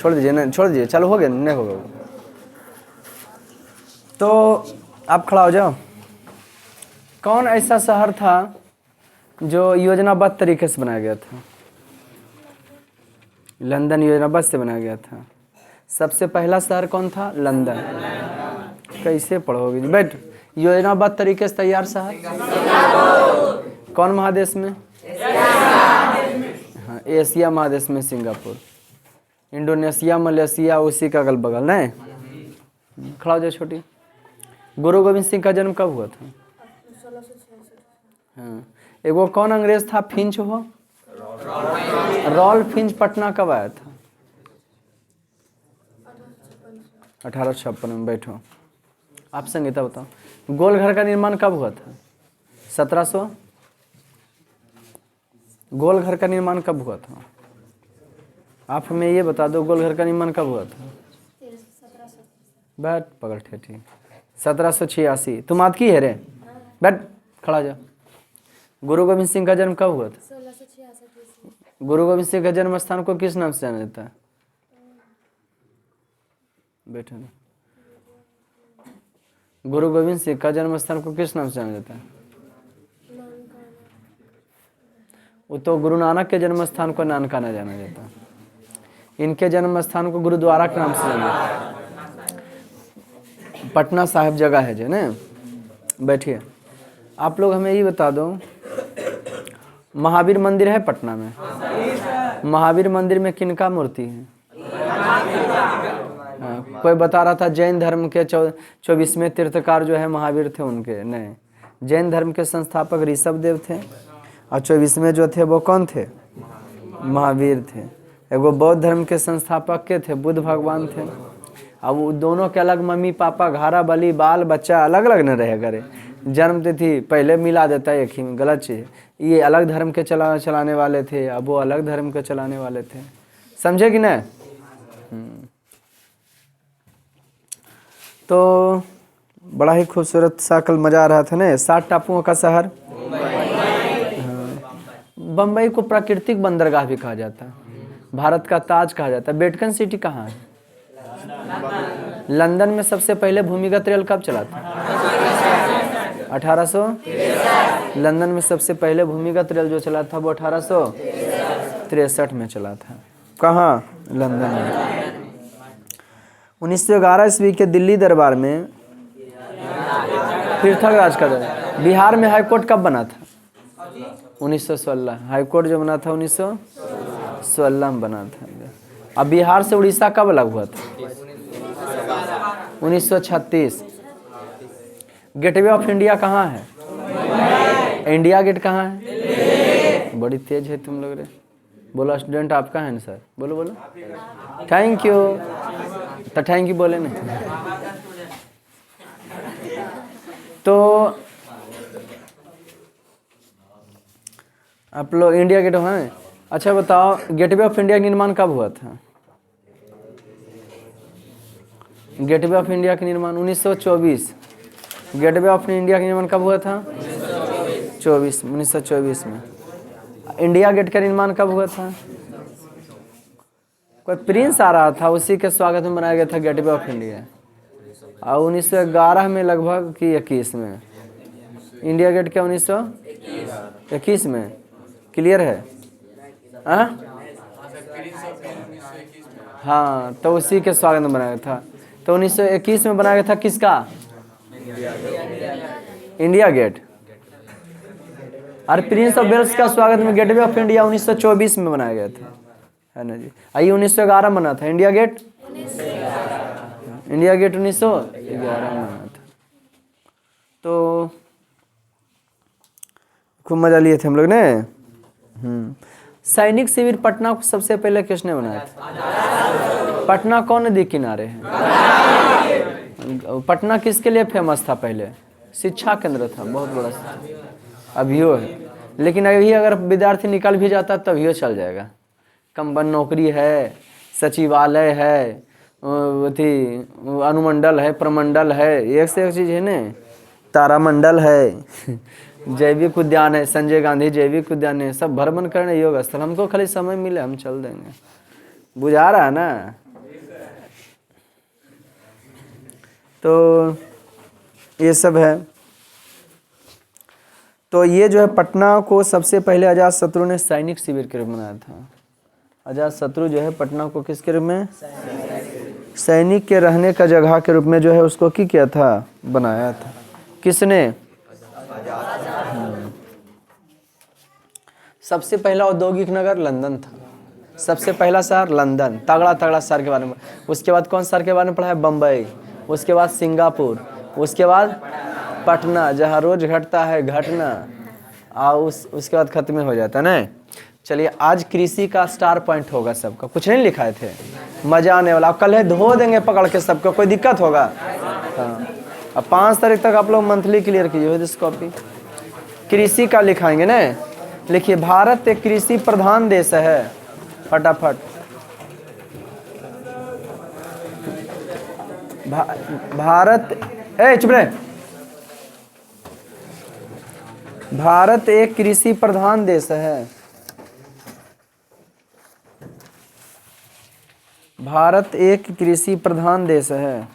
छोड़ दीजिए, नहीं छोड़ दीजिए, चलो हो गया, नहीं होगा। तो आप खड़ा हो जाओ। कौन ऐसा शहर था जो योजनाबद्ध तरीके से बनाया गया था? लंदन योजनाबद्ध से बनाया गया था। सबसे पहला शहर कौन था? लंदन। कैसे पढ़ोगे? बैठ। योजनाबद्ध तरीके से तैयार शहर कौन महादेश में? हाँ, एशिया महादेश में सिंगापुर। इंडोनेशिया, मलेशिया उसी का अगल बगल। नहीं, खड़ा हो जाए छोटी। गुरु गोविंद सिंह का जन्म कब हुआ था? 1666। हाँ, एगो कौन अंग्रेज था फिंच हो? रॉल्फ फिंच पटना कब आया था? 1856 में। बैठो। आप संगीता बताओ। गोलघर का निर्माण कब हुआ था? 1700। गोलघर का निर्माण कब हुआ था? आप हमें ये बता दो, गोलघर का निर्माण कब हुआ था? बैठ, पकड़ ठेठी। 1786। तुम आज की है रे? बैठ, खड़ा जा। गुरु गोविंद सिंह का जन्म कब हुआ था? 1666। गुरु गोविंद सिंह का जन्म स्थान को किस नाम से जाना जाता है? बैठो ना। गुरु गोविंद सिंह का जन्म स्थान को किस नाम से जाना जाता है? वो तो गुरु नानक के जन्म स्थान को नानकाना जाना जाता है। इनके जन्म स्थान को गुरुद्वारा के नाम से जाना जाता है। पटना साहिब जगह है जो ना। बैठिए। आप लोग हमें ये बता दो, महावीर मंदिर है पटना में। महावीर मंदिर में किनका मूर्ति है? कोई बता रहा था जैन धर्म के 24वें तीर्थकार जो है महावीर थे उनके। नहीं, जैन धर्म के संस्थापक ऋषभ देव थे और 24वें जो थे वो कौन थे? महावीर थे। एगो बौद्ध धर्म के संस्थापक के थे, बुद्ध भगवान थे। अब वो दोनों के अलग मम्मी पापा, घारा बली, बाल बच्चा अलग अलग न रहे करे। जन्म तिथि पहले मिला देता है एक ही में, गलत चीज़। ये अलग धर्म के चलाने वाले थे, अब वो अलग धर्म के चलाने वाले थे। समझे कि नहीं? तो बड़ा ही खूबसूरत सा कल मजा आ रहा था ना। 7 टापुओं का शहर। बम्बई को प्राकृतिक बंदरगाह भी कहा जाता है, भारत का ताज कहा जाता है। वेटिकन सिटी कहाँ है? लंदन में सबसे पहले भूमिगत रेल कब चला था? 1800। लंदन में सबसे पहले भूमिगत रेल जो चला था वो 1863 में चला था। कहाँ? लंदन में। 1911 ईस्वी के दिल्ली दरबार में पृथक राज का दरबार। बिहार में हाईकोर्ट कब बना था? 1916। हाईकोर्ट जो बना था 1916 में बना था। अब बिहार से उड़ीसा कब अलग हुआ था? 1936। गेटवे ऑफ इंडिया कहाँ है? इंडिया गेट कहाँ है? बड़ी तेज है तुम लोग रे। बोलो स्टूडेंट आपका है ना सर? बोलो बोलो। Thank you. तो थैंक यू बोले नहीं। तो आप लोग इंडिया गेट हैं? अच्छा बताओ, गेटवे ऑफ इंडिया का निर्माण कब हुआ था? गेटवे ऑफ इंडिया का निर्माण 1924। गेटवे ऑफ इंडिया का निर्माण कब हुआ था? 1924 में। इंडिया गेट का निर्माण कब हुआ था? कोई प्रिंस आ रहा था, उसी के स्वागत में बनाया गया था गेटवे ऑफ इंडिया। और 1911 में लगभग कि 21 में। इंडिया गेट क्या 1921 में? क्लियर है? हाँ, तो उसी के स्वागत में बनाया था। तो 1921 में बनाया गया था किसका? India Gate. और प्रिंस ऑफ वेल्स का स्वागत में गेटवे ऑफ इंडिया 1924 में बनाया गया था, है ना जी। आइए 1911 में बना था इंडिया गेट। इंडिया गेट 1911 में बना था। तो खूब मजा लिए थे हम लोग ने। सैनिक शिविर पटना को सबसे पहले किसने बनाया था? पटना कौन नदी किनारे है? पटना किसके लिए फेमस था पहले? शिक्षा केंद्र था, बहुत बड़ा। अभियो है, लेकिन अभी अगर विद्यार्थी निकल भी जाता तभियो चल जाएगा। कंपनी नौकरी है, सचिवालय है, अथी अनुमंडल है, प्रमंडल है, एक से एक चीज़ है न। तारामंडल है, जैविक उद्यान है, संजय गांधी जैविक उद्यान है, सब भ्रमण करने योग स्थल। हमको खाली समय मिले हम चल देंगे। बुझा रहा है ना? तो ये सब है। तो ये जो है पटना को सबसे पहले अजातशत्रु ने सैनिक शिविर के रूप में बनाया था। अजातशत्रु जो है पटना को किसके रूप में, सैनिक के रहने का जगह के रूप में जो है उसको किया था, बनाया था। किसने? सबसे पहला औद्योगिक नगर लंदन था। सबसे पहला शहर लंदन, तगड़ा तगड़ा शहर के बारे में। उसके बाद कौन शहर के बारे में पढ़ा है? बम्बई। उसके बाद सिंगापुर। उसके बाद पटना, जहाँ रोज घटता है घटना, और उसके बाद खत्म हो जाता है ना। चलिए, आज कृषि का स्टार पॉइंट होगा सबका, कुछ नहीं लिखाए थे, मजा आने वाला। कल है धो देंगे पकड़ के सबको, कोई दिक्कत होगा? हाँ, अब 5 तारीख तक आप लोग मंथली क्लियर कीजिए दिस कॉपी। कृषि का लिखाएंगे ना। लिखिए, भारत एक कृषि प्रधान देश है। फटाफट भारत, चुप रहे। भारत एक कृषि प्रधान देश है। भारत एक कृषि प्रधान देश है।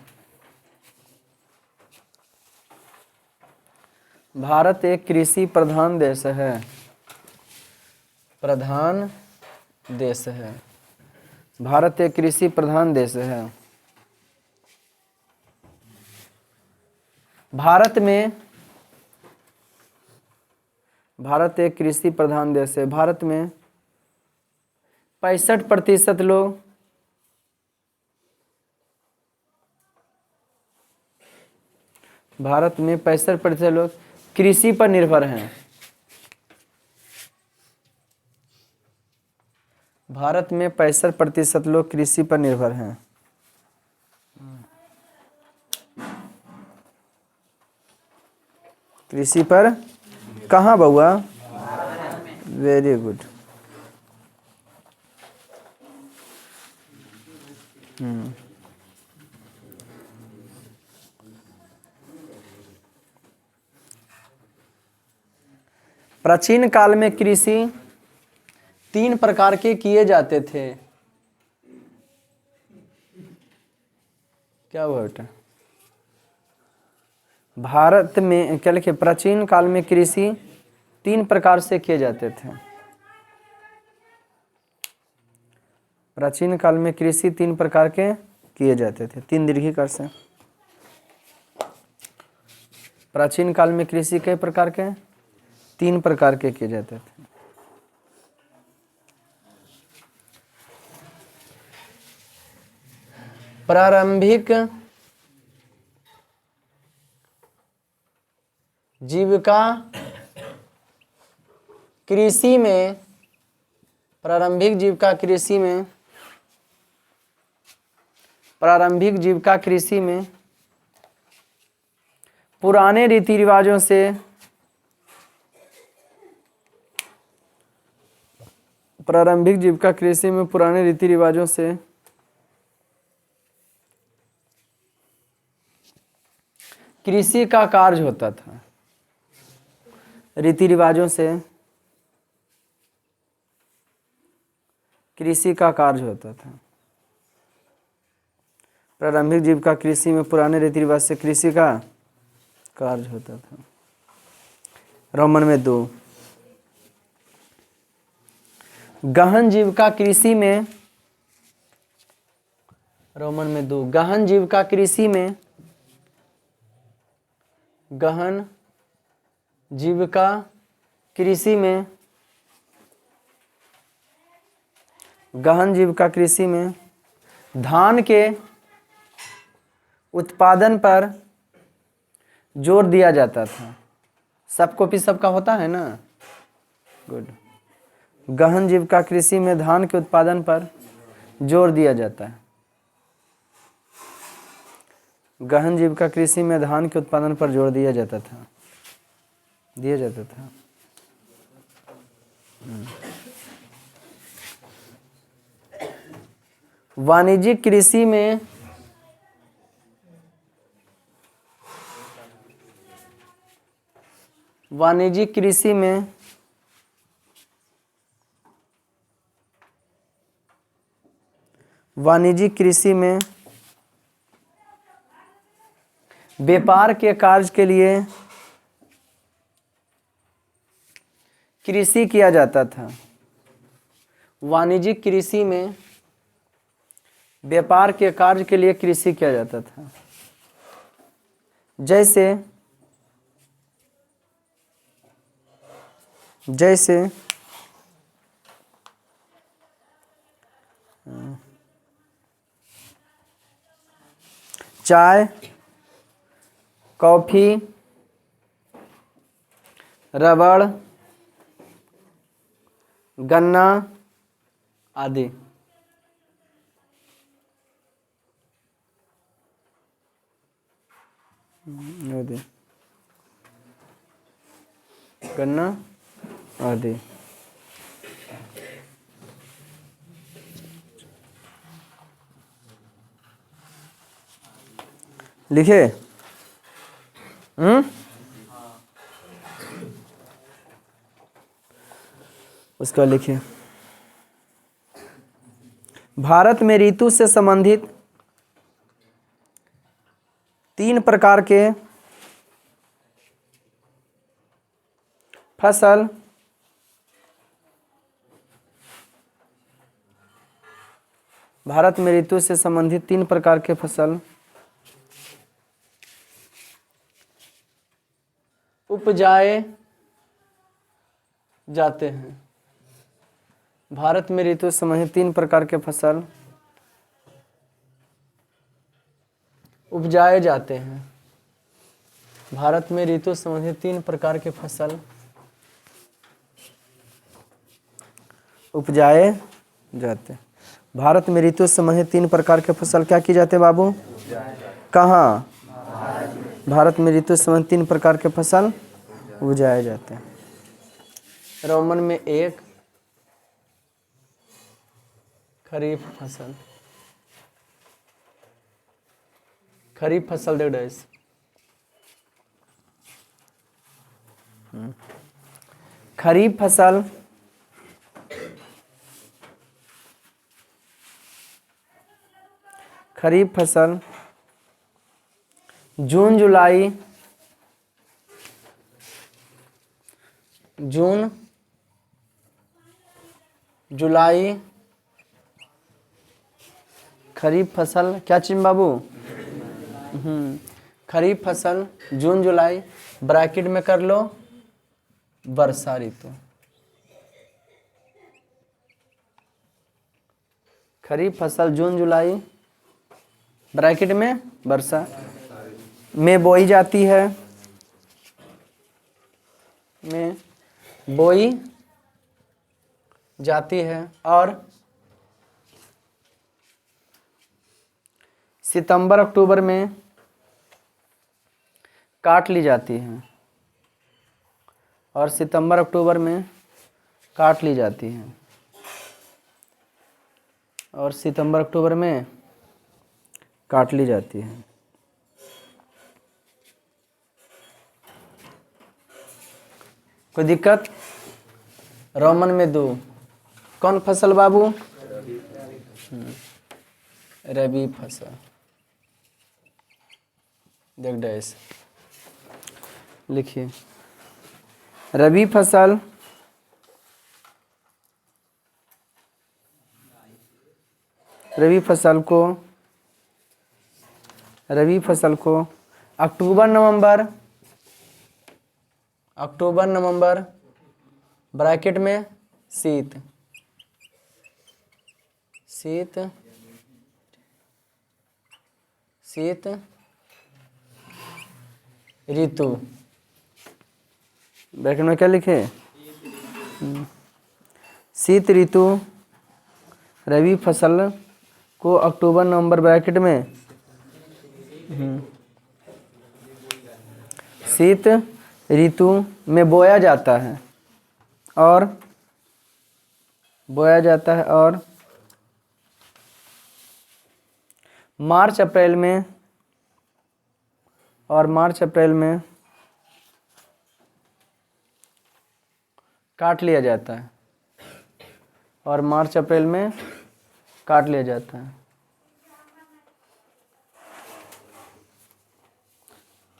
भारत एक कृषि प्रधान देश है। प्रधान देश है। भारत एक कृषि प्रधान देश है। भारत एक कृषि प्रधान देश है। भारत में 65% लोग भारत में 65% लोग कृषि पर निर्भर हैं। भारत में 65% लोग कृषि पर निर्भर हैं। कृषि पर कहाँ बउआ? Very good. प्राचीन काल में कृषि 3 प्रकार के किए जाते थे। क्या हुआ बेटा? भारत में क्या लिखे? प्राचीन काल में कृषि 3 प्रकार से किए जाते थे। प्राचीन काल में कृषि 3 प्रकार के किए जाते थे। 3 दीर्घिकार से। प्राचीन काल में कृषि कई प्रकार के? 3 प्रकार के किए जाते थे। प्रारंभिक जीविका कृषि में, प्रारंभिक जीविका कृषि में, प्रारंभिक जीविका कृषि में पुराने रीति रिवाजों से, प्रारंभिक जीविका कृषि में पुराने रीति रिवाजों से कृषि का कार्य होता था। रीति रिवाजों से कृषि का कार्य होता था। प्रारंभिक जीविका कृषि में पुराने रीति रिवाज से कृषि का कार्य होता था। रोमन में 2। गहन जीविका कृषि में, रोमन में 2, गहन जीविका कृषि में, गहन जीविका कृषि में, गहन जीविका कृषि में धान के उत्पादन पर जोर दिया जाता था। सब कॉपी सबका होता है ना? गुड। गहन जीविका कृषि में धान के उत्पादन पर जोर दिया जाता है। गहन जीविका कृषि में धान के उत्पादन पर जोर दिया जाता था। वाणिज्यिक कृषि में वाणिज्यिक कृषि में वाणिज्यिक कृषि में व्यापार के कार्य के लिए कृषि किया जाता था। वाणिज्यिक कृषि में व्यापार के कार्य के लिए कृषि किया जाता था। जैसे चाय, कॉफी, रबड़, गन्ना आदि। गन्ना आदि। लिखे? उसका लिखिए। भारत में ऋतु से संबंधित 3 प्रकार के फसल भारत में ऋतु से संबंधित 3 प्रकार के फसल उपजाए जाते हैं। भारत में ऋतु से संबंधित 3 प्रकार के फसल उपजाए जाते हैं। भारत में ऋतु से संबंधित 3 प्रकार के फसल उपजाए जाते हैं। भारत में ऋतु से संबंधित 3 प्रकार के फसल क्या की जाते हैं बाबू? कहाँ? भारत में ऋतु से संबंधित 3 प्रकार के फसल उपजाए जाते हैं। रोमन में 1 खरीफ फसल। खरीफ फसल देख रहे। खरीफ फसल जून जुलाई खरीफ फसल क्या चीज बाबू? खरीफ फसल जून जुलाई, ब्रैकेट में कर लो वर्षा ऋतु। खरीफ फसल जून जुलाई ब्रैकेट में वर्षा में बोई जाती है। और सितंबर अक्टूबर में काट ली जाती है। कोई दिक्कत? रोमन में 2 कौन फसल बाबू? रबी फसल। देख डैश लिखिए। रबी फसल अक्टूबर नवंबर ब्रैकेट में शीत ऋतु। ब्रैकेट में क्या लिखे? शीत ऋतु रबी फसल को अक्टूबर नवंबर ब्रैकेट में शीत ऋतु में बोया जाता है और मार्च अप्रैल में काट लिया जाता है।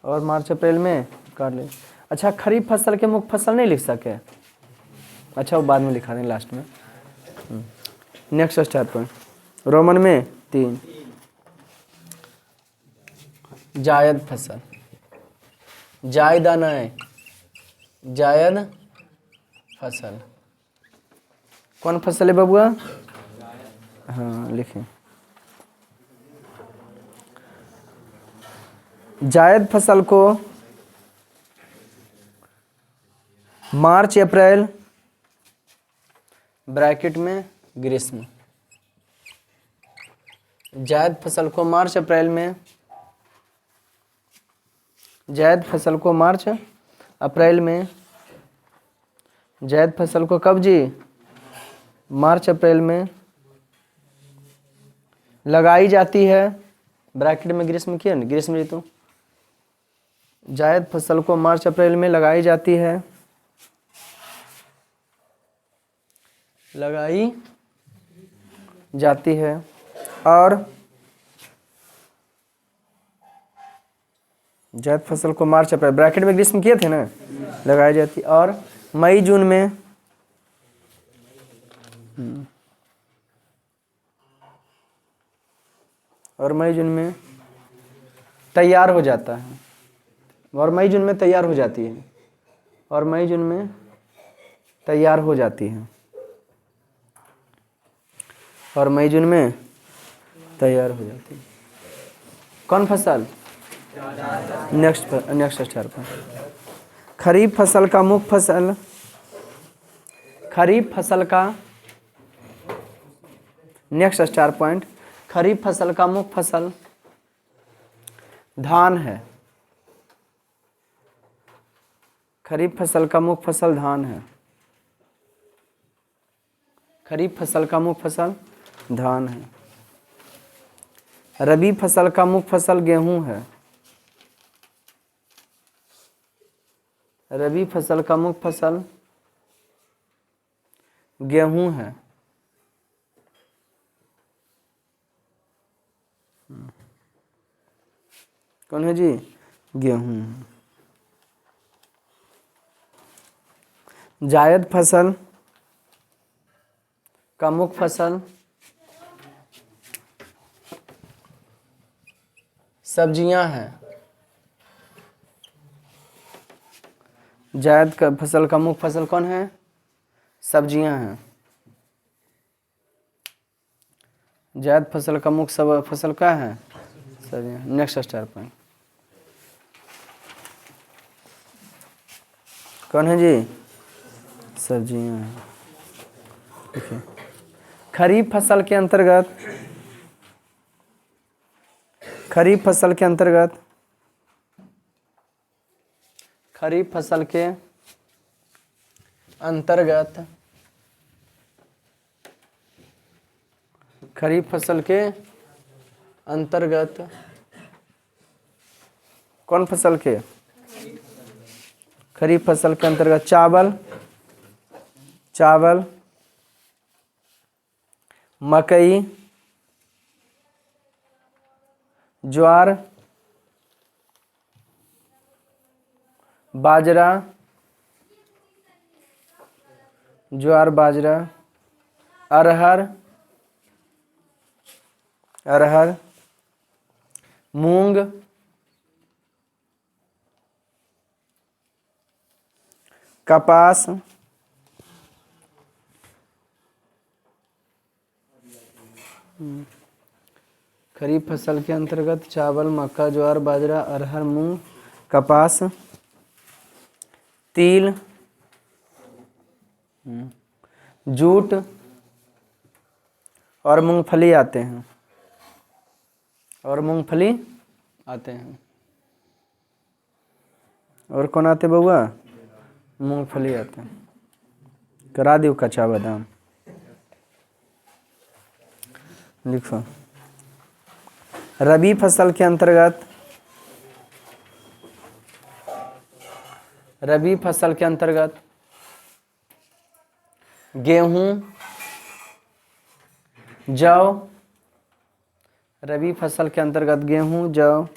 और मार्च अप्रैल में काट ले। अच्छा, खरीफ फसल के मुख्य फसल नहीं लिख सके? अच्छा, वो बाद में लिखा देंगे लास्ट में। नेक्स्ट स्टार पॉइंट, रोमन में 3, जायद फसल, जायद आना है, जायद फसल। कौन फसल है बबुआ? हाँ लिखें। जायद फसल को मार्च अप्रैल ब्रैकेट में ग्रीष्म, जायद फसल को मार्च अप्रैल में, जायद फसल को मार्च अप्रैल में, जायद फसल को कब जी? मार्च अप्रैल में लगाई जाती है, ब्रैकेट में ग्रीष्म किया ना, ग्रीष्म ऋतु। जायद फसल को मार्च अप्रैल में लगाई जाती है, लगाई जाती है, और जायद फसल को मार्च अप्रैल ब्रैकेट में ग्रीष्म किए थे ना, लगाई जाती, और मई जून में और मई जून में तैयार हो जाता है, और मई जून में तैयार हो जाती है, और मई जून में तैयार हो जाती है, और मई जून में तैयार हो जाती है। कौन फसल? नेक्स्ट स्टार पर, खरीफ फसल का मुख्य फसल, खरीफ फसल का, नेक्स्ट स्टार पॉइंट, खरीफ फसल का मुख्य फसल धान है, खरीफ फसल का मुख्य फसल धान है, खरीफ फसल का मुख्य फसल धान है। रबी फसल का मुख्य फसल गेहूं है, रबी फसल का मुख्य फसल गेहूं है। कौन है जी? गेहूं। जायद फसल का मुख्य फसल सब्जियां हैं, जायद का फसल का मुख्य फसल कौन है? सब्जियां हैं। जायद फसल का मुख्य फसल क्या है? सब्जियां। नेक्स्ट स्टार पॉइंट, कौन है जी? सब्जियां हैं। देखिए, खरीफ फसल के अंतर्गत, खरीफ फसल के अंतर्गत, खरीफ फसल के अंतर्गत, खरीफ फसल के अंतर्गत कौन फसल के? खरीफ फसल के अंतर्गत चावल, चावल, मकई, ज्वार, बाजरा, ज्वार बाजरा, अरहर, अरहर, मूंग, कपास, खरीफ फसल के अंतर्गत चावल, मक्का, ज्वार, बाजरा, अरहर, मूंग, कपास, तिल, जूट और मूंगफली आते हैं, और मूंगफली आते हैं। और कौन आते बउआ? मूंगफली आते हैं। करा दियो कच्चा बादाम, लिखो। रबी फसल के अंतर्गत, रबी फसल के अंतर्गत गेहूं, जौ, रबी फसल के अंतर्गत गेहूं, जौ,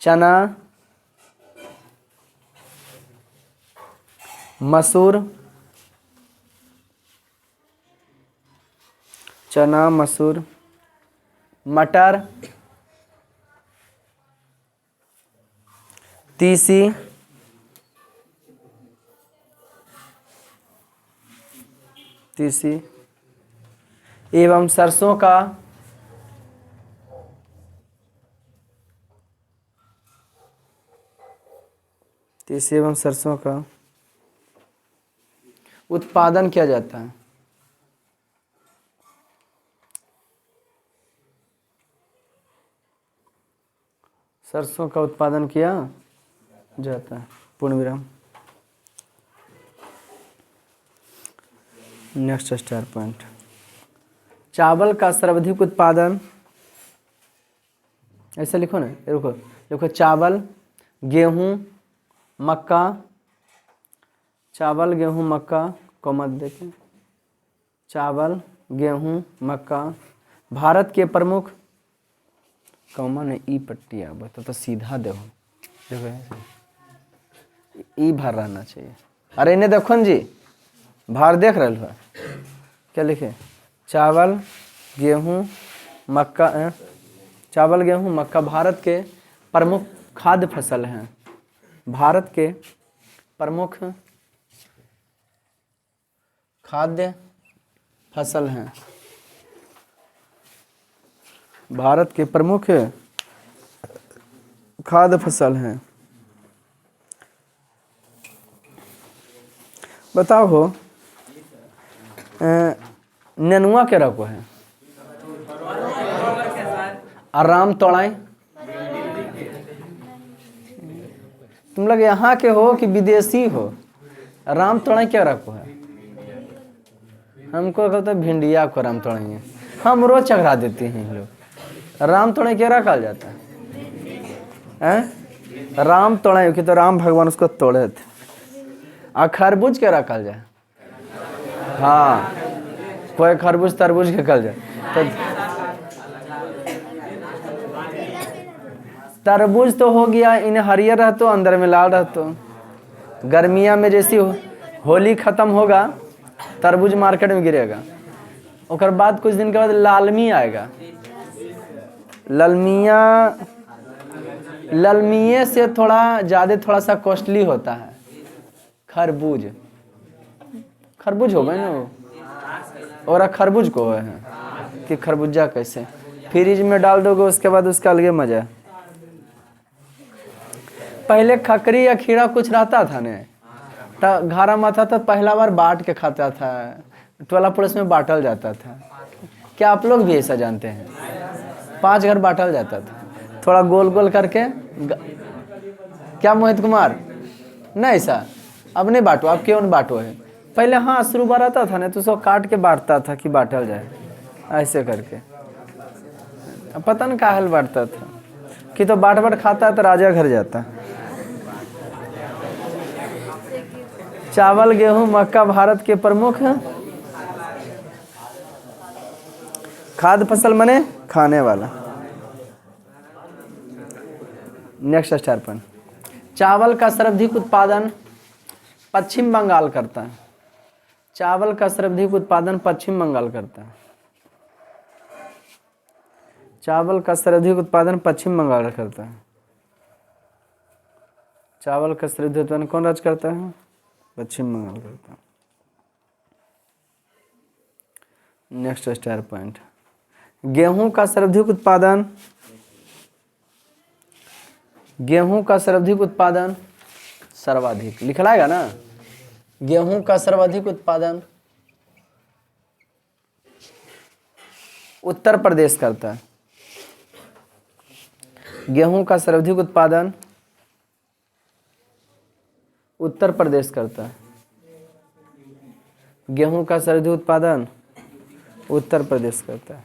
चना, मसूर, चना मसूर, मटर, तीसी, तीसी एवं सरसों का तीसी एवं सरसों का उत्पादन किया जाता है। सरसों का उत्पादन किया जाता है। पूर्ण विराम। Next star point. चावल का सर्वाधिक उत्पादन, ऐसा लिखो ना, रुको लिखो चावल, गेहूं, मक्का, चावल गेहूं मक्का को मत देखें, चावल गेहूं मक्का भारत के प्रमुख, कॉमा ने ई पट्टी आ तो सीधा देखो ई भर रहना चाहिए। अरे इन्हें देखो न जी, भार देख रहे हो क्या लिखे, चावल गेहूं मक्का, चावल गेहूं मक्का भारत के प्रमुख खाद्य फसल हैं। भारत के प्रमुख खाद्य फसल हैं। भारत के प्रमुख खाद्य फसल हैं। बताओ हो नेनुआ के रखो है, आराम तोड़ाएं। तुम लोग यहाँ के हो कि विदेशी हो, राम तोड़ाएं क्या रखो है। हमको कहते भिंडिया को राम तोड़ाएंगे, हम रोज चढ़ा देते हैं लोग। राम तोड़े क्या रखा जाता है? राम तोड़े कि तो राम भगवान उसको तोड़े थे। आ खरबूज क्या रखा जाए? हाँ, कोई खरबूज तरबूज के कल जाए तो तरबूज तो हो गया, इन्हें हरियर रहतो अंदर में लाल रहतो। गर्मिया में जैसी होली खत्म होगा तरबूज मार्केट में गिरेगा, और बाद कुछ दिन के बाद लालमी आएगा। ललमिये से थोड़ा ज़्यादा थोड़ा सा कॉस्टली होता है खरबूज। खरबूज हो गए ना वो, और खरबूज को है कि खरबूजा कैसे फ्रिज में डाल दोगे उसके बाद उसका अलग मजा। पहले खकरी या खीरा कुछ रहता था ने तो घारा माथा था, पहला बार बांट के खाता था, टोला पड़ोस में बांटल जाता था। क्या आप लोग भी ऐसा जानते हैं? 5 घर बांटल जाता था, थोड़ा गोल गोल करके। क्या मोहित कुमार, नहीं ऐसा अब नहीं बांटो, आप क्यों नहीं बांटो है? पहले हाँ शुरू बार आता था ना तो उसको काट के बांटता था कि बांटल जाए ऐसे करके। अब पता नहीं काहे बांटता था कि तो बांट बांट खाता तो राजा घर जाता। चावल गेहूं मक्का भारत के प्रमुख खाद्य फसल मने खाने वाला। Next star point. चावल का सर्वाधिक उत्पादन पश्चिम बंगाल करता है। चावल का सर्वाधिक उत्पादन पश्चिम बंगाल करता है। चावल का सर्वाधिक उत्पादन पश्चिम बंगाल करता है। चावल का सर्वाधिक उत्पादन कौन राज्य करता है? पश्चिम बंगाल करता है। Next star point. गेहूं का सर्वाधिक उत्पादन, गेहूं का सर्वाधिक उत्पादन, सर्वाधिक लिखलाएगा ना, गेहूं का सर्वाधिक उत्पादन उत्तर प्रदेश करता है। गेहूं का सर्वाधिक उत्पादन उत्तर प्रदेश करता है। गेहूं का सर्वाधिक उत्पादन उत्तर प्रदेश करता है।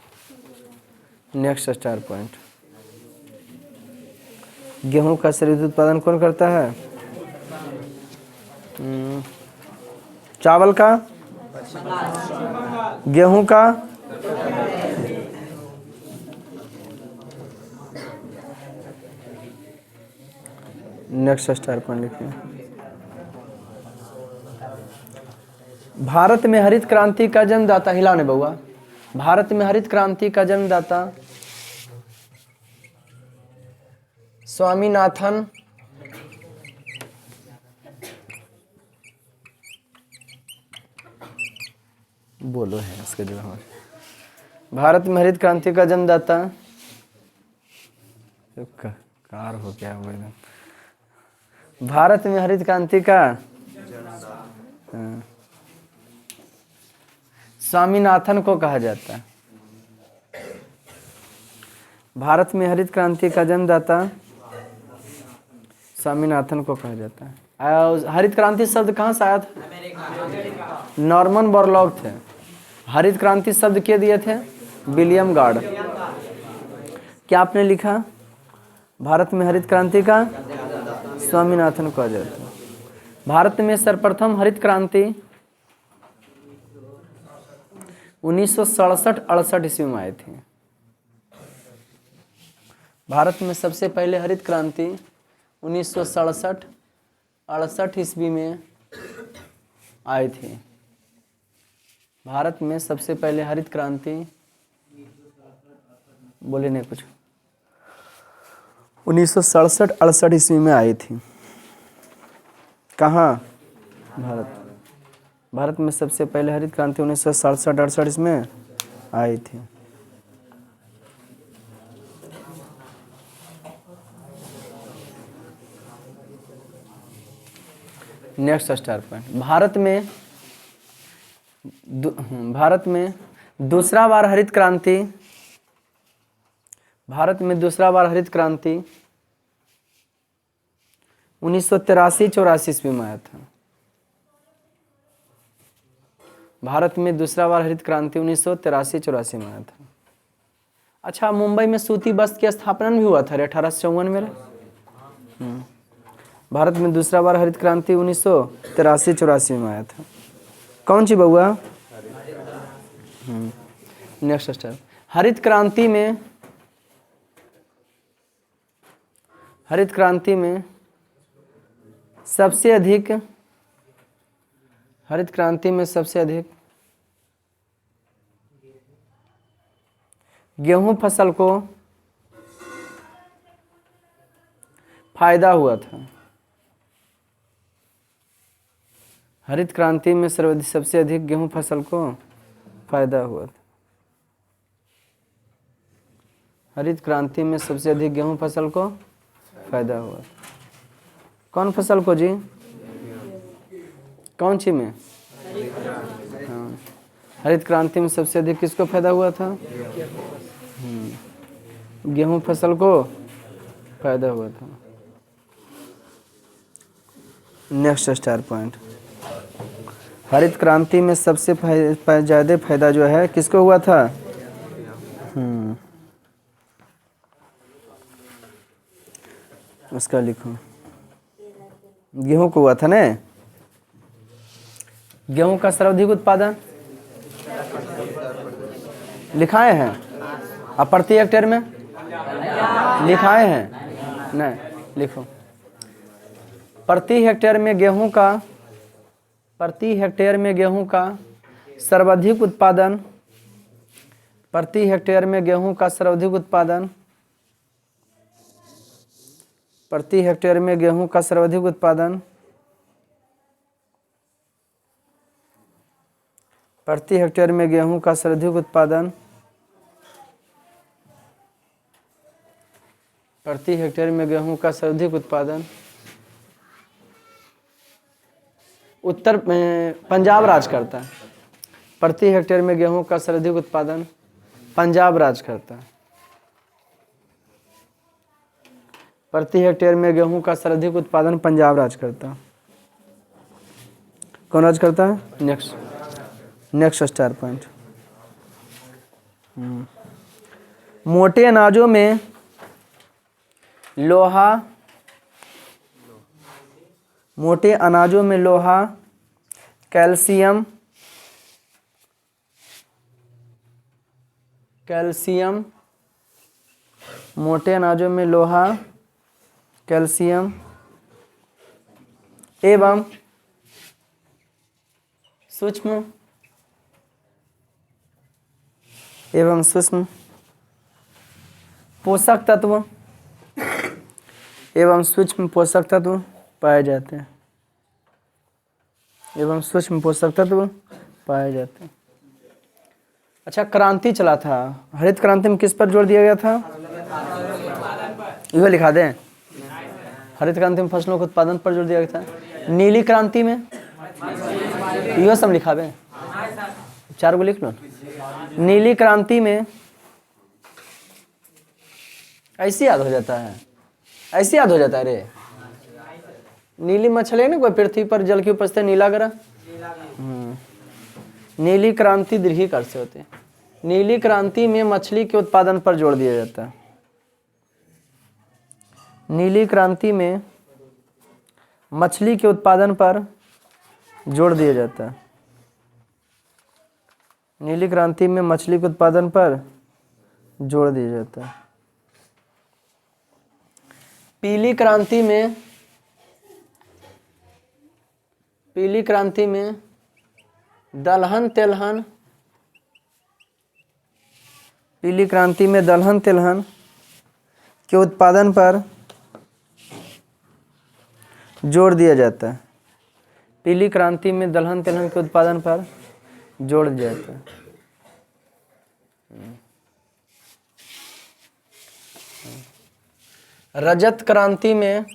Next star point. गेहूं का सर्वाधिक उत्पादन कौन करता है? चावल का, गेहूं का, नेक्स्ट स्टार पॉइंट लिखिए। भारत में हरित क्रांति का जन्मदाता, हिलाओ ने बउआ, भारत में हरित क्रांति का जन्मदाता स्वामीनाथन बोलो है इसके जवाब। भारत में हरित क्रांति का जन्मदाता कार हो गया वो एकदम। भारत में हरित क्रांति का स्वामीनाथन को कहा जाता है। भारत में हरित क्रांति का जन्मदाता स्वामीनाथन को कहा जाता है। हरित क्रांति शब्द कहाँ से आया था? नॉर्मन बोरलॉग थे। हरित क्रांति शब्द के दिए थे? William guard. क्या आपने लिखा? भारत में हरित क्रांति का स्वामीनाथन को कहा जाता है। भारत में सर्वप्रथम हरित क्रांति 1967-68 ईस्वी में आई थी। भारत में सबसे पहले हरित क्रांति 1967-68 ईस्वी में आई थी। भारत में सबसे पहले हरित क्रांति, बोले नहीं कुछ, 1967-68 ईस्वी में आई थी। कहाँ? भारत में सबसे पहले हरित क्रांति 1967-68 ईस्वी में आई थी। Next star point. भारत में दूसरा बार हरित क्रांति 1983-84 ईस्वी में आया था। भारत में दूसरा बार हरित क्रांति 1983-84 में आया था। अच्छा, मुंबई में सूती वस्त्र की स्थापना भी हुआ था 1854 में। भारत में दूसरा बार हरित क्रांति 1983-84 में आया था। कौन सी बउआ? Next step. हरित क्रांति में सबसे अधिक गेहूं फसल को फायदा हुआ था। हरित क्रांति में सबसे अधिक गेहूं फसल को फायदा हुआ था। हरित क्रांति में सबसे अधिक गेहूं फसल को फायदा हुआ था। कौन फसल को जी? कौन सी में? हाँ, हरित क्रांति में सबसे अधिक किसको फायदा हुआ था? गेहूं फसल को फायदा हुआ था। Next star point. हरित क्रांति में सबसे ज़्यादा फायदा जो है किसको हुआ था? उसका लिखो। गेहूं को हुआ था ना। गेहूं का सर्वाधिक उत्पादन लिखाए हैं। अब प्रति हेक्टेयर में लिखाए हैं? नहीं, लिखो। प्रति हेक्टेयर में गेहूं का सर्वाधिक उत्पादन, प्रति हेक्टेयर में गेहूं का सर्वाधिक उत्पादन, प्रति हेक्टेयर में गेहूं का सर्वाधिक उत्पादन, प्रति हेक्टेयर में गेहूं का सर्वाधिक उत्पादन, प्रति हेक्टेयर में गेहूं का सर्वाधिक उत्पादन उत्तर पंजाब राज करता है। प्रति हेक्टेयर में गेहूं का सर्वाधिक उत्पादन पंजाब राज करता है। प्रति हेक्टेयर में गेहूं का सर्वाधिक उत्पादन पंजाब राज करता है। कौन राज करता है? Next star point. मोटे अनाजों में लोहा, कैल्शियम, मोटे अनाजों में लोहा, कैल्शियम एवं सूक्ष्म एवं सूक्ष्म पोषक तत्व एवं सूक्ष्म पोषक तत्व पाए जाते हैं, एवं सूक्ष्म पोषक तत्व पाए जाते हैं। अच्छा, क्रांति चला था, हरित क्रांति में किस पर जोर दिया गया था? यह लिखा दें, हरित क्रांति में फसलों के उत्पादन पर जोर दिया गया था। नीली क्रांति में यह सब लिखा दे, 4 गो लिख लो। नीली क्रांति में ऐसे याद हो जाता है, ऐसे याद हो जाता है रे। नीली मछली ना, कोई पृथ्वी पर जल की उपस्थिति नीला ग्रह। नीली क्रांति दीर्घिकार से होते हैं। नीली क्रांति में मछली के उत्पादन पर जोर दिया जाता है। नीली क्रांति में मछली के उत्पादन पर जोर दिया जाता है। नीली क्रांति में मछली के उत्पादन पर जोर दिया जाता है। पीली क्रांति में, पीली क्रांति में दलहन तेलहन, पीली क्रांति में दलहन तेलहन के उत्पादन पर जोर दिया जाता है। पीली क्रांति में दलहन तेलहन के उत्पादन पर जोर दिया जाता है। रजत क्रांति में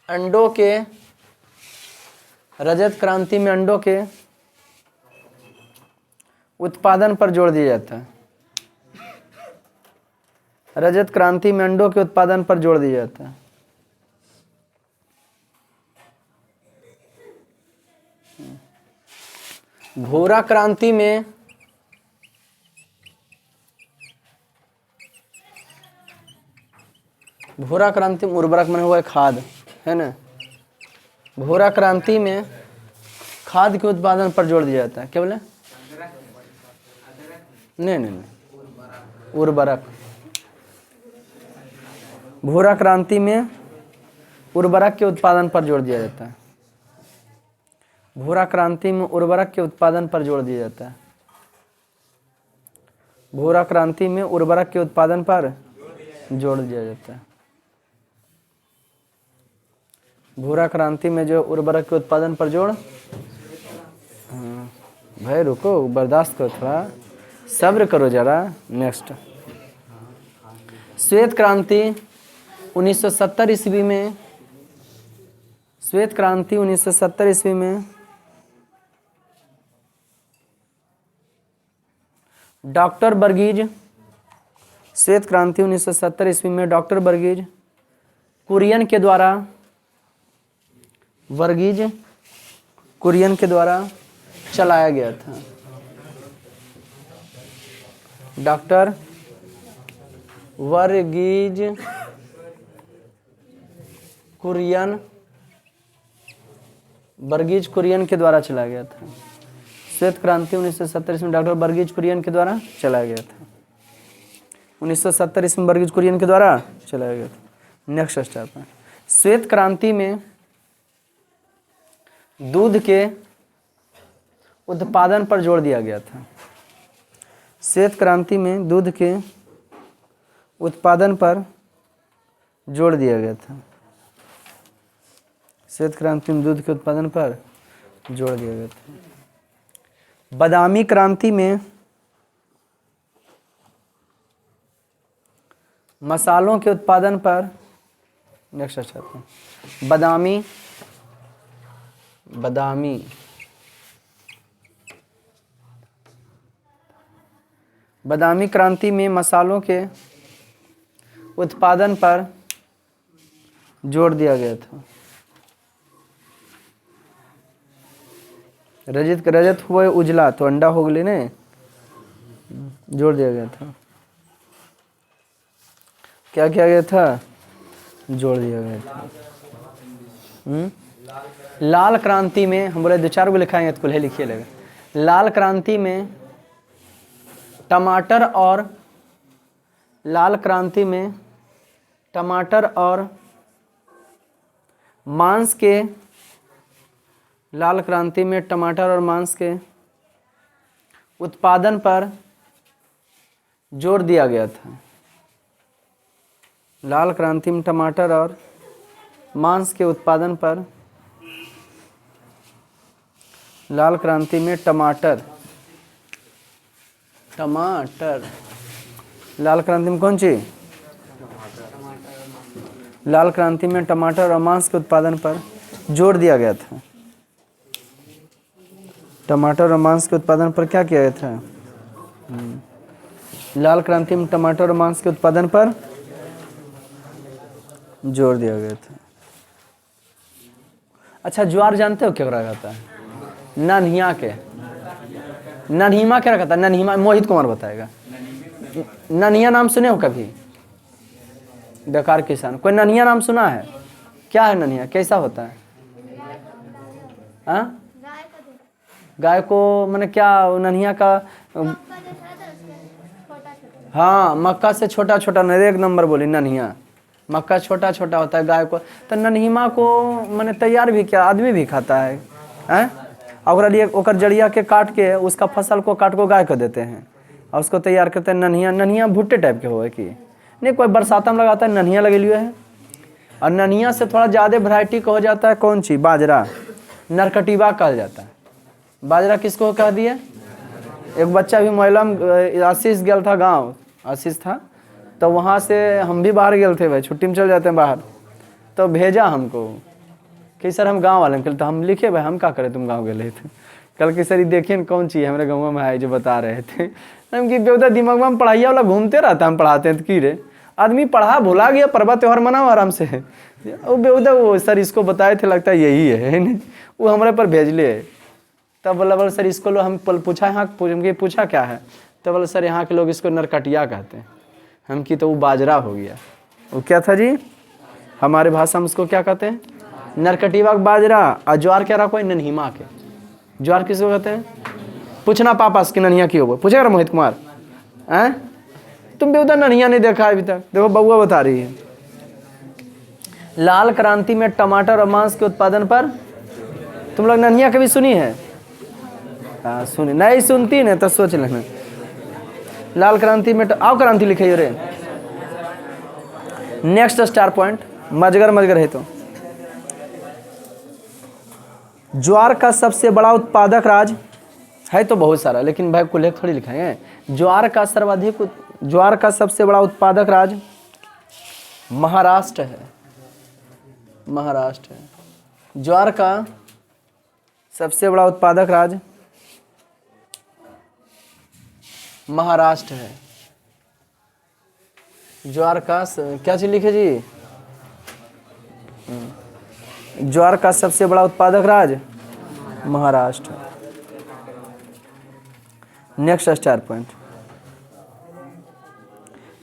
अंडों के, रजत क्रांति में अंडों के उत्पादन पर जोर दिया जाता है। रजत क्रांति में अंडों के उत्पादन पर जोर दिया जाता है। भूरा क्रांति में भूरा क्रांति में उर्वरक में हुआ है खाद, है ना। भूरा क्रांति में खाद के उत्पादन पर जोर दिया जाता है। क्या बोले? नहीं, उर्वरक। भूरा क्रांति में उर्वरक के उत्पादन पर जोर दिया जाता है। भूरा क्रांति में उर्वरक के उत्पादन पर जोर दिया जाता है। भूरा क्रांति में उर्वरक के उत्पादन पर जोर दिया जाता है। भूरा क्रांति में जो उर्वरक के उत्पादन पर जोर, भाई रुको, बर्दाश्त करो, थोड़ा सब्र करो जरा। नेक्स्ट, श्वेत क्रांति 1970 ईस्वी में, श्वेत क्रांति 1970 ईस्वी में डॉक्टर बर्गीज, श्वेत क्रांति 1970 ईस्वी में डॉक्टर बर्गीज कुरियन के द्वारा, वर्गीज कुरियन के द्वारा चलाया गया था। डॉक्टर वर्गीज कुरियन, वर्गीज कुरियन के द्वारा चलाया गया था। श्वेत क्रांति 1970 में डॉक्टर वर्गीज कुरियन के द्वारा चलाया गया था। 1970 ईस्वी में वर्गीज कुरियन के द्वारा चलाया गया था। नेक्स्ट स्टेप है, श्वेत क्रांति में दूध के उत्पादन पर जोर दिया गया था। श्वेत क्रांति में दूध के उत्पादन पर जोर दिया गया था। श्वेत क्रांति में दूध के उत्पादन पर जोर दिया गया था। बादामी क्रांति में मसालों के उत्पादन पर, नेक्स्ट स्टेप है, बादामी क्रांति में मसालों के उत्पादन पर जोर दिया गया था। रजत हुआ उजला तो अंडा हो गए ने, जोर दिया गया था। क्या किया गया था? जोड़ दिया गया था। लाल क्रांति में, हम बोले 2-4 गो लिखाएंगे तो कुल्हे लिखिए लगे। लाल क्रांति में टमाटर और, लाल क्रांति में टमाटर और मांस के लाल क्रांति में टमाटर और मांस के उत्पादन पर जोर दिया गया था। लाल क्रांति में टमाटर और मांस के उत्पादन पर, लाल क्रांति में टमाटर, लाल क्रांति में कौन चीज? लाल क्रांति में टमाटर और मांस के उत्पादन पर जोर दिया गया था। टमाटर और मांस के उत्पादन पर क्या किया गया था? लाल क्रांति में टमाटर और मांस के उत्पादन पर जोर दिया गया था। अच्छा, ज्वार जानते हो क्या रखा जाता है? नन्हिया के, नन्हीमा क्या रखा था? नन्हीमा मोहित कुमार बताएगा। नन्हिया नाम सुने हो कभी? बेकार किसान, कोई नन्हिया नाम सुना है? क्या है नन्हिया, कैसा होता है? हाँ, गाय को मैंने क्या नन्हिया का? हाँ, मक्का से छोटा छोटा, नहीं एक नंबर बोली नन्हिया। मक्का छोटा छोटा होता है गाय को, तो नन्हीमा को मैंने तैयार भी किया, आदमी भी खाता है हैं? और लिए ओकर जड़िया के काट के उसका फसल को काट को गाय को देते हैं और उसको तैयार करते हैं। नन्हिया, नन्हिया भुट्टे टाइप के हो कि नहीं, कोई बरसात में लगाता है नन्हिया लगे लिए है। और नन्हिया से थोड़ा ज़्यादा वैरायटी का हो जाता है कौन सी? बाजरा, नरकटिवा कहा जाता है। बाजरा किसको कह दिए? एक बच्चा भी महिला में आशीष गया था, गाँव आशीष था, तो वहाँ से हम भी बाहर गए थे भाई, छुट्टी में चल जाते हैं बाहर, तो भेजा हमको कि सर हम गांव वाले, कल तो हम लिखे भाई हम क्या करें, तुम गांव गए थे। कल कि सर ये देखिए न कौन चीज़ हमारे गाँव में है जो बता रहे थे। हम कि बेवदा दिमाग में हम पढ़ाइया वाला घूमते रहता, हम पढ़ाते हैं तो की रे आदमी पढ़ा भुला गया, पर्वा त्यौहार मनाओ आराम से। वो बेवदा वो सर इसको बताए थे, लगता है यही है नहीं, वो हमारे पर भेज ले। तब बोला सर इसको लो, हम पूछा यहाँ पूछा क्या है, तब बोला सर यहाँ के लोग इसको नरकटिया कहते हैं। हम की तो वो बाजरा हो गया। वो क्या था जी? हमारे भाषा में उसको क्या कहते हैं? नरकटिवा का बाजरा। और ज्वार क्या रहा कोई? नन्हीमा के। ज्वार किसको कहते हैं? पूछना पापा उसकी नन्हिया की हो, पूछेगा मोहित कुमार हैं? तुम भी उधर नन्हिया नहीं देखा अभी तक, देखो बउआ बता रही है। लाल क्रांति में टमाटर और मांस के उत्पादन पर, तुम लोग नन्हिया कभी सुनी है? हाँ सुनी, नहीं सुनती ना तो सोच लेना। लाल क्रांति में आओ क्रांति लिखे रे। नेक्स्ट स्टार पॉइंट, मजगर मजगर है तो ज्वार का सबसे बड़ा उत्पादक राज्य है, तो बहुत सारा, लेकिन भाई कुल थोड़ी लिखा है। ज्वार का सबसे बड़ा उत्पादक राज्य महाराष्ट्र है। महाराष्ट्र है। ज्वार का सबसे बड़ा उत्पादक राज्य महाराष्ट्र है। ज्वार का क्या चीज लिखे जी? ज्वार का सबसे बड़ा उत्पादक राज्य महाराष्ट्र। नेक्स्ट स्टार पॉइंट,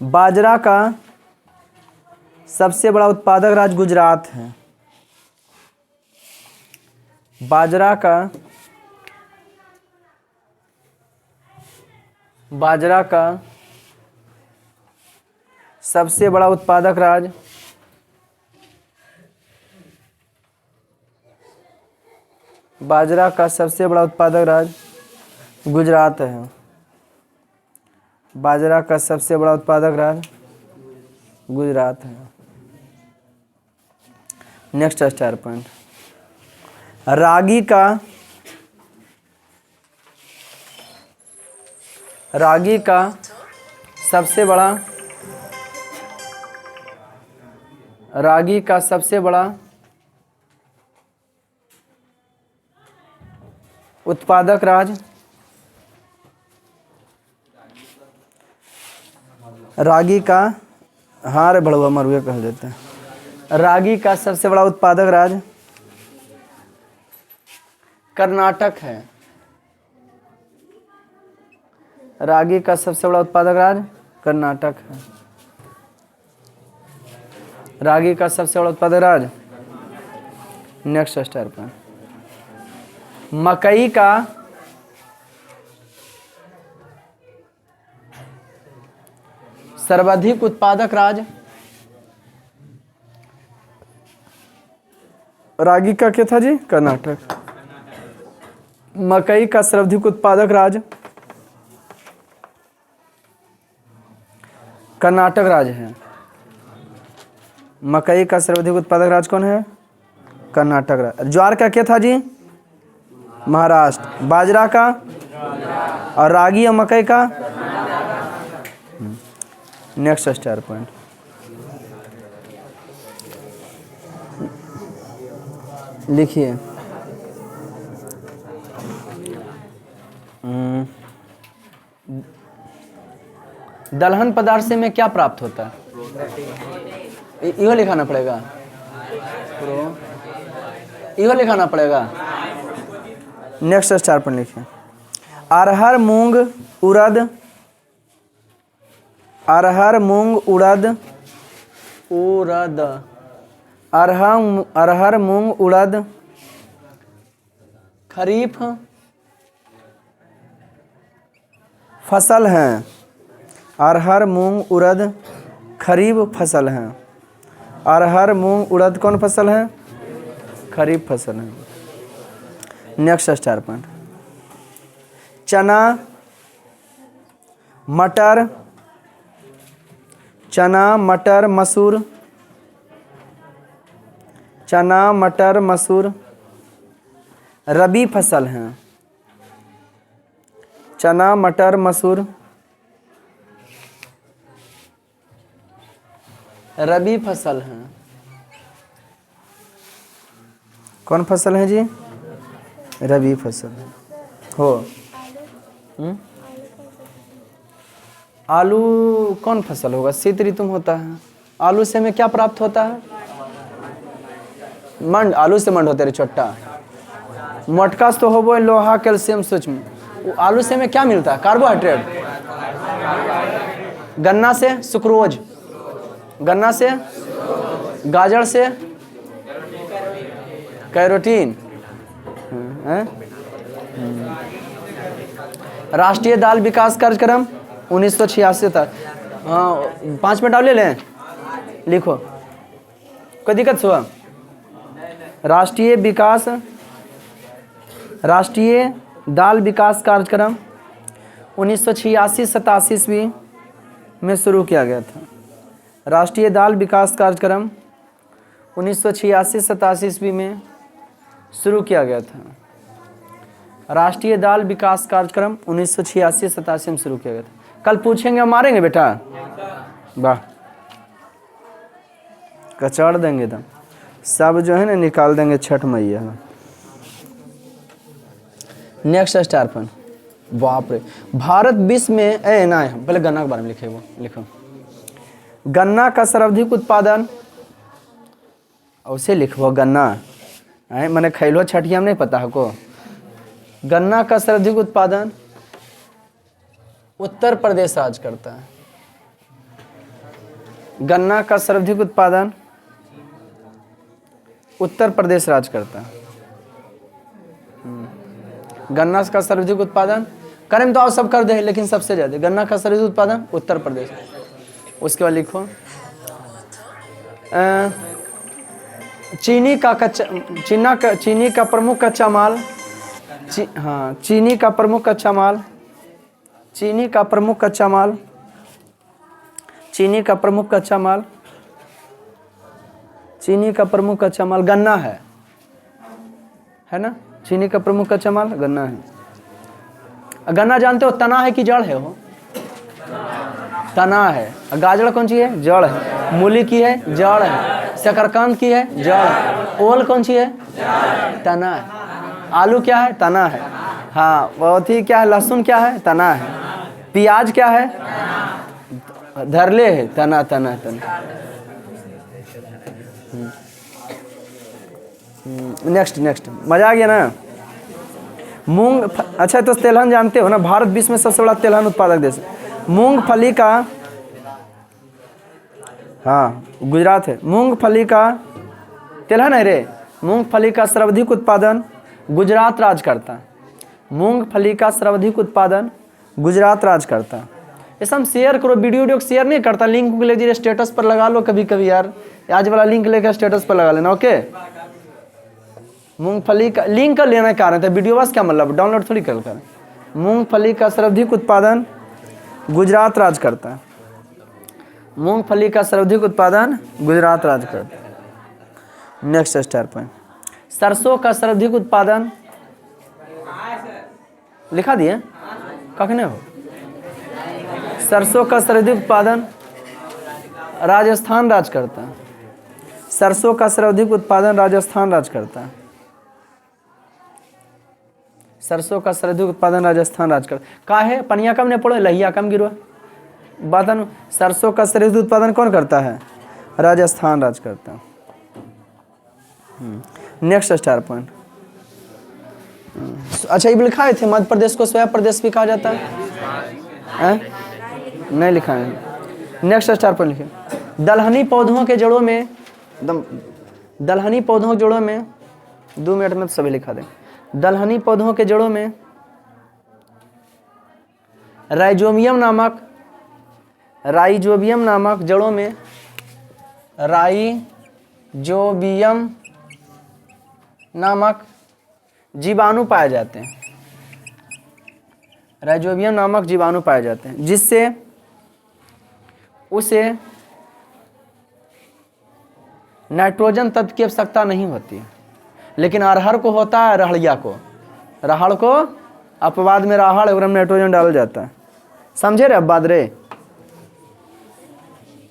बाजरा का सबसे बड़ा उत्पादक राज्य गुजरात है। बाजरा का सबसे बड़ा उत्पादक राज्य गुजरात है। बाजरा का सबसे बड़ा उत्पादक राज्य गुजरात है। नेक्स्ट स्टार पॉइंट, रागी का सबसे बड़ा उत्पादक राज्य रागी का, हाँ रे भड़ुआ मरुआ कह देते हैं। रागी का सबसे बड़ा उत्पादक राज्य कर्नाटक है। रागी का सबसे बड़ा उत्पादक राज्य कर्नाटक है। रागी का सबसे बड़ा उत्पादक राज्य। नेक्स्ट स्टार पर, मकई का सर्वाधिक उत्पादक राज्य, रागी का क्या था जी? कर्नाटक। मकई का सर्वाधिक उत्पादक राज्य कर्नाटक राज्य है। मकई का सर्वाधिक उत्पादक राज्य कौन है? कर्नाटक राज्य। ज्वार का क्या था जी? महाराष्ट्र। बाजरा का और रागी और मकई का? Next star point. लिखिए दलहन पदार्थ से में क्या प्राप्त होता है? इहो लिखाना पड़ेगा, इहो लिखाना पड़ेगा। नेक्स्ट स्टार पर लिखिए अरहर मूंग उड़द, अरहर मूंग उड़द, उड़द, अरहर मूंग उड़द खरीफ फसल हैं। अरहर मूंग उड़द खरीफ फसल हैं। अरहर मूंग उड़द कौन फसल है? खरीफ फसल है। नेक्स्ट स्टार पॉइंट चना मटर, चना मटर मसूर, चना मटर मसूर रबी फसल हैं। चना मटर मसूर रबी फसल हैं। कौन फसल है जी? रबी फसल हो। आलू कौन फसल होगा? शीत ऋतु में होता है। आलू से हमें क्या प्राप्त होता है? मंड। आलू से मंड होते रहे छोटा मोटका तो हो वो लोहा कैल्शियम सूक्ष्म। आलू से हमें क्या मिलता है? कार्बोहाइड्रेट। गन्ना से सुक्रोज, गन्ना से, गाजर से कैरोटीन। राष्ट्रीय दाल विकास कार्यक्रम 1986 तक। हाँ 5 मिनट और ले लें, लिखो कोई दिक्कत हुआ? राष्ट्रीय दाल विकास कार्यक्रम 1986-87 ईस्वी में शुरू किया गया था। राष्ट्रीय दाल विकास कार्यक्रम 1986-87 ईस्वी में शुरू किया गया था। राष्ट्रीय दाल विकास कार्यक्रम 1986-87 में शुरू किया गया था। कल पूछेंगे हम मारेंगे बेटा? वाह कचड़ देंगे तो सब जो है ना निकाल देंगे छठ मैया। नेक्स्ट स्टार पर बाप रे भारत विश्व में ना है। पहले गन्ना के बारे में लिखे वो लिखो। गन्ना का सर्वाधिक उत्पादन उसे लिखो। गन्ना मैंने खैलो छठिया में नहीं पता है को। गन्ना का सर्वाधिक उत्पादन उत्तर प्रदेश राज्य करता है। गन्ना का सर्वाधिक उत्पादन उत्तर प्रदेश राज्य करता है। गन्ना का सर्वाधिक उत्पादन करें तो आप सब कर दे, लेकिन सबसे ज्यादा गन्ना का सर्वाधिक उत्पादन उत्तर प्रदेश। उसके बाद लिखो चीनी का प्रमुख कच्चा माल। चीनी का प्रमुख कच्चा माल। चीनी का प्रमुख कच्चा माल। चीनी का प्रमुख कच्चा माल। चीनी का प्रमुख कच्चा माल गन्ना है ना? चीनी का प्रमुख कच्चा माल गन्ना है। गन्ना जानते हो तना है कि जड़ है? हो तना है। गाजर कौन सी है? जड़ है। मूली की है? जड़ है। शकरकंद की है? जड़ है। ओल कौन सी है? तना है। आलू क्या है? तना है। हाँ बहुत ही क्या है? लहसुन क्या है? तना है। प्याज क्या है? धरले है। तना तना तना। नेक्स्ट मजा आ गया ना? मूंग अच्छा तो तेलहन जानते हो ना? भारत विश्व में सबसे बड़ा तेलहन उत्पादक देश है। मूंगफली का हाँ गुजरात है। मूंगफली का तेलहन है रे। मूंगफली का सर्वाधिक उत्पादन गुजरात राज्य करता है। मूंगफली का सर्वाधिक उत्पादन गुजरात राज्य करता है। ऐसा हम शेयर करो, वीडियो शेयर नहीं करता, लिंक ले लीजिए स्टेटस पर लगा लो कभी कभी यार। आज वाला लिंक लेकर स्टेटस पर लगा लेना। ओके मूंगफली का लिंक कर लेना कारण था, वीडियो बस क्या मतलब डाउनलोड थोड़ी कर। मूंगफली का सर्वाधिक उत्पादन गुजरात राज्य करता है। मूंगफली का सर्वाधिक उत्पादन गुजरात राज्य करता है। नेक्स्ट स्टार पॉइंट, सरसों का सर्वाधिक उत्पादन लिखा दिए कखने हो। सरसों का सर्वाधिक उत्पादन राजस्थान राज्य करता है। सरसों का सर्वाधिक उत्पादन राजस्थान राज्य करता है। सरसों का सर्वाधिक उत्पादन राजस्थान राज्य करता है। काहे पनिया कम ने पड़ो लहिया कम गिरो बातन। सरसों का सर्वाधिक उत्पादन कौन करता है? राजस्थान राज्य करता है। नेक्स्ट स्टार पॉइंट, अच्छा ये भी लिखा थे मध्य प्रदेश को सोया प्रदेश भी कहा जाता है? नहीं लिखा है। नेक्स्ट स्टार पॉइंट लिखे, दलहनी पौधों के जड़ों में दलहनी पौधों के जड़ों में 2 मिनट में तो सभी लिखा दें। दलहनी पौधों के जड़ों में राइजोबियम नामक जड़ों में राइजोबियम नामक जीवाणु पाए जाते हैं। राइजोबियम नामक जीवाणु पाए जाते हैं जिससे उसे नाइट्रोजन तत्व की आवश्यकता नहीं होती है। लेकिन अरहर को होता है, राहड़ को अपवाद में राहड़ और नाइट्रोजन डाला जाता है। समझे रे अब बात रे।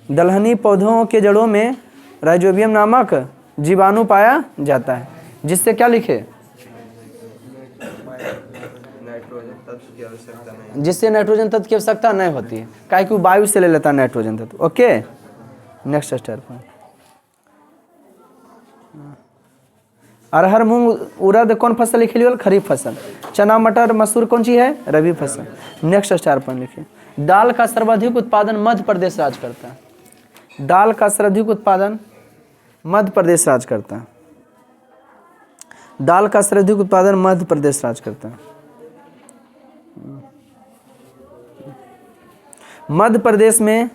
दलहनी पौधों के जड़ों में राइजोबियम नामक जीवाणु पाया जाता है जिससे क्या लिखे, जिससे नाइट्रोजन तत्व की आवश्यकता नहीं होती है, काहे कि वायु से ले लेता है नाइट्रोजन तत्व। ओके नेक्स्ट स्टार पर, अरहर मूंग उड़द कौन फसल लिखी हुई? खरीफ फसल। चना मटर मसूर कौन सी है? रबी फसल। नेक्स्ट स्टार पर लिखिए, दाल का सर्वाधिक उत्पादन मध्य प्रदेश राज्य करता है। दाल का सर्वाधिक उत्पादन मध्य प्रदेश राज्य करता है। दाल का सर्वाधिक उत्पादन मध्य प्रदेश राज्य करता है। मध्य प्रदेश में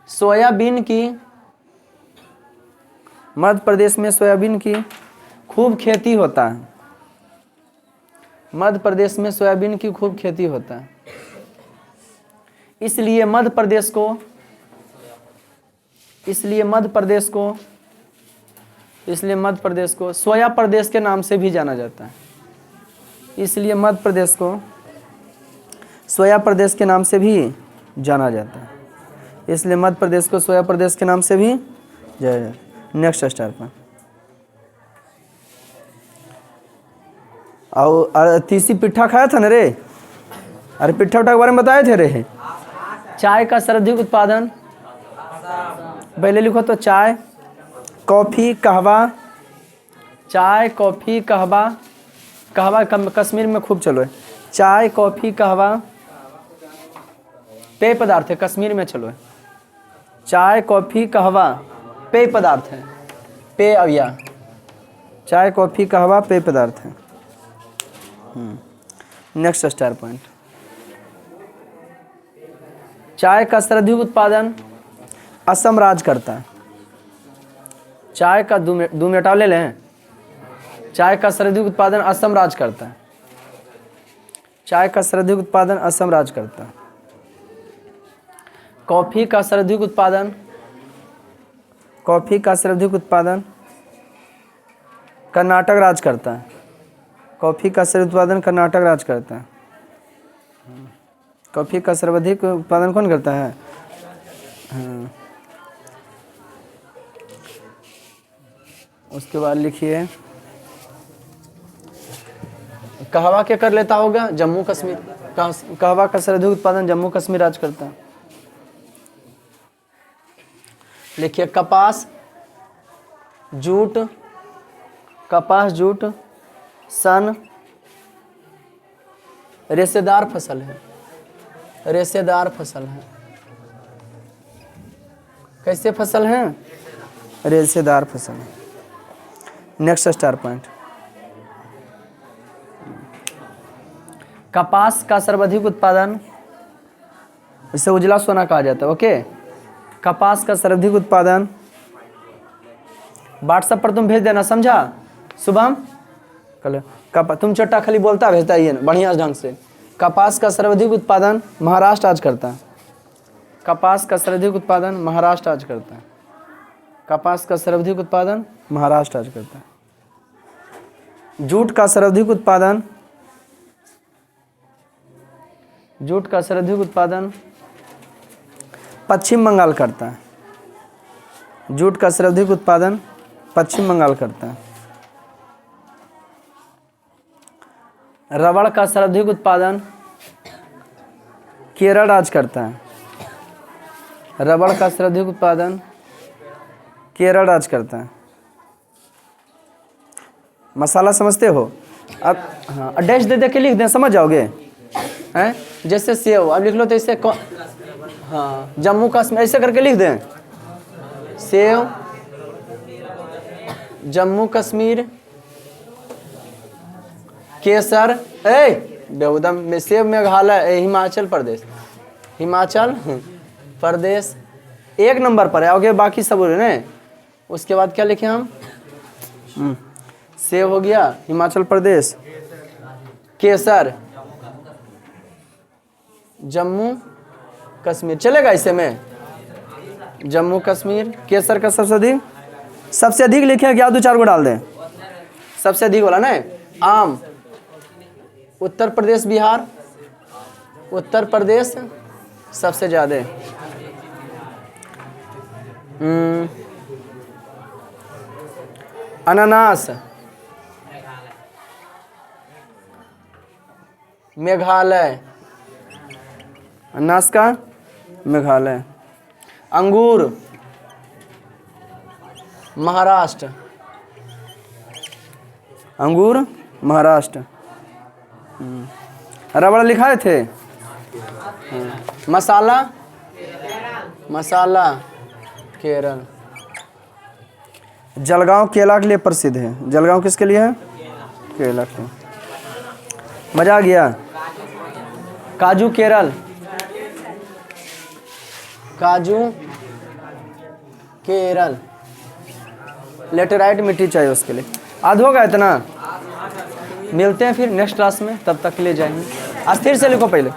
सोयाबीन की खूब खेती होता है। मध्य प्रदेश में सोयाबीन की खूब खेती होता है। इसलिए मध्य प्रदेश को सोया प्रदेश के नाम से भी जाना जाता है। इसलिए मध्य प्रदेश को सोया प्रदेश के नाम से भी जाना जाता है। इसलिए मध्य प्रदेश को सोया प्रदेश के नाम से भी जाना जाता है। नेक्स्ट स्टार पर, और तीसी पिट्ठा खाया था ना रे? अरे पिट्ठा उठा के बारे में बताए थे रे। चाय का सर्वाधिक उत्पादन, पहले लिखो तो चाय कॉफ़ी कहवा कश्मीर में खूब चलो है। चाय कॉफ़ी कहवा पेय पदार्थ है, कश्मीर में चलो है। चाय कॉफ़ी कहवा पेय पदार्थ है, पेय अवया। चाय कॉफ़ी कहवा पेय पदार्थ है। नेक्स्ट स्टार पॉइंट, चाय का सर्वाधिक उत्पादन असम राज्य करता है। चाय का 2 मिनट ले लें। चाय का सर्वाधिक उत्पादन असम राज्य करता है। चाय का सर्वाधिक उत्पादन असम राज्य करता है। कॉफ़ी का सर्वाधिक उत्पादन कर्नाटक राज्य करता है। कॉफ़ी का सर्वाधिक उत्पादन कर्नाटक राज्य करता है। कॉफ़ी का सर्वाधिक उत्पादन कौन करता है? हाँ। उसके बाद लिखिए, कहवा क्या कर लेता होगा? जम्मू कश्मीर। कहवा का सर्वाधिक उत्पादन जम्मू कश्मीर राज्य करता है। लिखिए, कपास जूट सन रेशेदार फसल है। कैसे फसल है? रेशेदार फसल है। नेक्स्ट स्टार पॉइंट, कपास का सर्वाधिक उत्पादन, इसे उजला सोना कहा जाता है। ओके, कपास का सर्वाधिक उत्पादन व्हाट्सएप पर तुम भेज देना, समझा शुभम? कल तुम चट्टा खाली बोलता भेजता ही है ना बढ़िया ढंग से। कपास का सर्वाधिक उत्पादन महाराष्ट्र आज करता है। कपास का सर्वाधिक उत्पादन महाराष्ट्र आज करता है। कपास का सर्वाधिक उत्पादन महाराष्ट्र आज करता है। जूट का सर्वाधिक उत्पादन, जूट का सर्वाधिक उत्पादन पश्चिम बंगाल करता है। जूट का सर्वाधिक उत्पादन पश्चिम बंगाल करता है। रबड़ का सर्वाधिक उत्पादन केरल राज्य करता है। रबड़ का सर्वाधिक उत्पादन केरल राज्य करता है। मसाला समझते हो? अब हाँ डैश दे दे के लिख दें, समझ जाओगे हैं? जैसे सेव अब लिख लो तो इससे हाँ जम्मू कश्मीर ऐसे करके लिख दें। सेव जम्मू कश्मीर, केसर बेहुदा में सेव, मेघालय हिमाचल प्रदेश, हिमाचल प्रदेश एक नंबर पर है। आगे बाकी सब ने उसके बाद क्या लिखे हम? सेव हो गया हिमाचल प्रदेश, केसर जम्मू कश्मीर, चलेगा इसे में? जम्मू कश्मीर, केसर का सबसे अधिक लिखे क्या? 2-4 को डाल दें सबसे अधिक वाला ना। आम उत्तर प्रदेश, बिहार, उत्तर प्रदेश सबसे ज्यादा। अनानास मेघालय, अनानास का मेघालय। अंगूर महाराष्ट्र, अंगूर महाराष्ट्र। रबड़ लिखाए थे। मसाला, मसाला केरल। जलगांव केला के लिए प्रसिद्ध है। जलगांव किसके लिए है? केला के लिए। मजा आ गया? काजू केरल, काजू केरल। लेटेराइट मिट्टी चाहिए उसके लिए। आज होगा इतना। मिलते हैं फिर नेक्स्ट क्लास में, तब तक ले जाएंगे। अस्थिर से लिखो पहले।